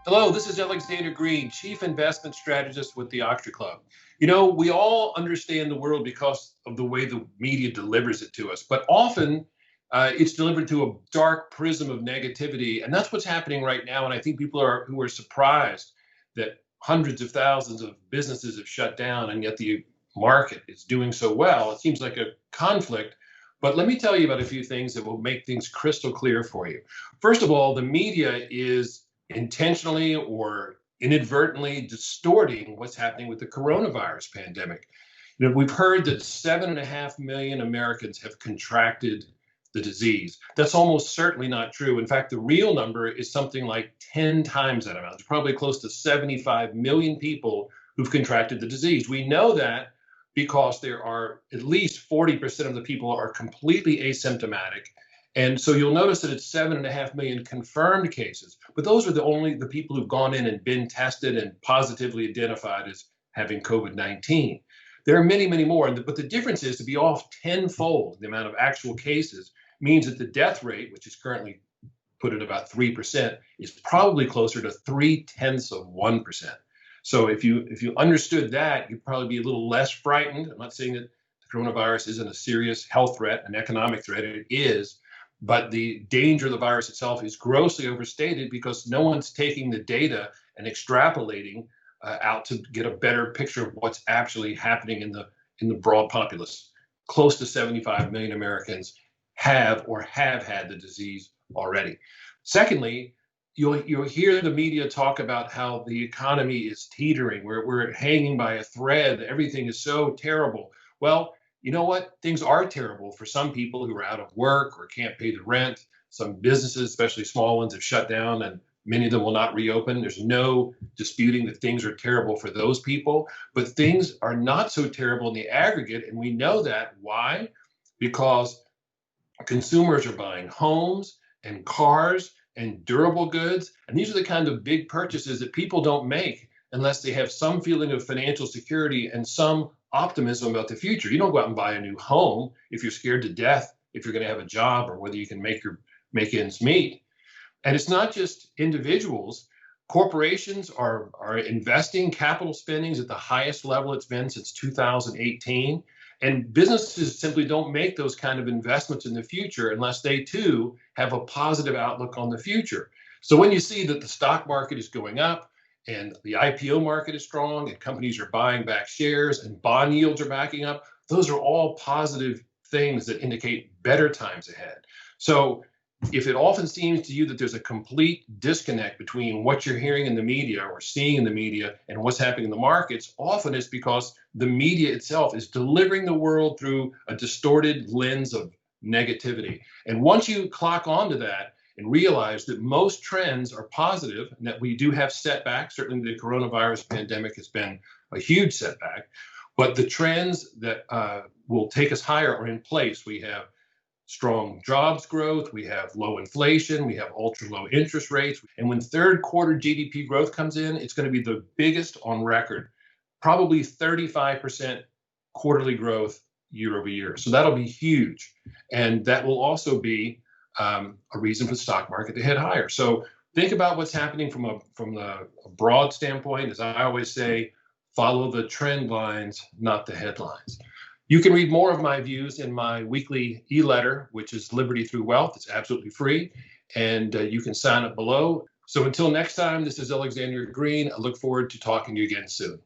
Hello, this is Alexander Green, Chief Investment Strategist with the Octa Club. You know, we all understand the world because of the way the media delivers it to us, but often it's delivered through a dark prism of negativity, and that's what's happening right now. And I think people who are surprised that hundreds of thousands of businesses have shut down, and yet the market is doing so well. It seems like a conflict. But let me tell you about a few things that will make things crystal clear for you. First of all, the media is intentionally or inadvertently distorting what's happening with the coronavirus pandemic. You know, we've heard that 7.5 million Americans have contracted the disease. That's almost certainly not true. In fact, the real number is something like 10 times that amount. It's probably close to 75 million people who've contracted the disease. We know that because there are at least 40% of the people are completely asymptomatic. And so you'll notice that it's 7.5 million confirmed cases, but those are only the people who've gone in and been tested and positively identified as having COVID-19. There are many, many more, but the difference is to be off tenfold the amount of actual cases means that the death rate, which is currently put at about 3%, is probably closer to 0.3%. So if you understood that, you'd probably be a little less frightened. I'm not saying that the coronavirus isn't a serious health threat, an economic threat. It is. But the danger of the virus itself is grossly overstated because no one's taking the data and extrapolating out to get a better picture of what's actually happening in the broad populace. Close to 75 million Americans have or have had the disease already. Secondly, you'll hear the media talk about how the economy is teetering, we're hanging by a thread, everything is so terrible. Well, you know what? Things are terrible for some people who are out of work or can't pay the rent. Some businesses, especially small ones, have shut down and many of them will not reopen. There's no disputing that things are terrible for those people, but things are not so terrible in the aggregate. And we know that. Why? Because consumers are buying homes and cars and durable goods. And these are the kind of big purchases that people don't make unless they have some feeling of financial security and some optimism about the future. You don't go out and buy a new home if you're scared to death if you're going to have a job or whether you can make ends meet. And it's not just individuals. Corporations are investing capital spendings at the highest level it's been since 2018. And businesses simply don't make those kind of investments in the future unless they too have a positive outlook on the future. So when you see that the stock market is going up and the IPO market is strong and companies are buying back shares and bond yields are backing up, those are all positive things that indicate better times ahead. So if it often seems to you that there's a complete disconnect between what you're hearing in the media or seeing in the media and what's happening in the markets, often it's because the media itself is delivering the world through a distorted lens of negativity. And once you clock onto that and realize that most trends are positive and that we do have setbacks, certainly the coronavirus pandemic has been a huge setback, but the trends that will take us higher are in place. We have strong jobs growth, we have low inflation, we have ultra low interest rates. And when third quarter GDP growth comes in, it's going to be the biggest on record, probably 35% quarterly growth year over year. So that'll be huge. And that will also be a reason for the stock market to head higher. So think about what's happening from a broad standpoint. As I always say, follow the trend lines, not the headlines. You can read more of my views in my weekly e-letter, which is Liberty Through Wealth. It's absolutely free, and you can sign up below. So until next time, this is Alexander Green. I look forward to talking to you again soon.